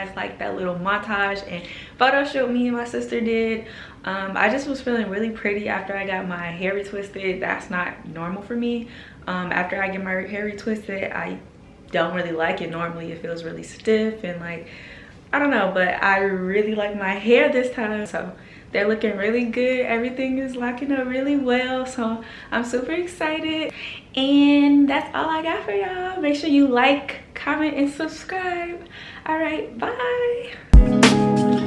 guys like that little montage and photo shoot me and my sister did. I just was feeling really pretty after I got my hair retwisted. That's not normal for me. After I get my hair retwisted, I don't really like it. Normally it feels really stiff and like, I don't know, but I really like my hair this time. So they're looking really good. Everything is locking up really well. So I'm super excited. And that's all I got for y'all. Make sure you like, comment, and subscribe. All right, bye.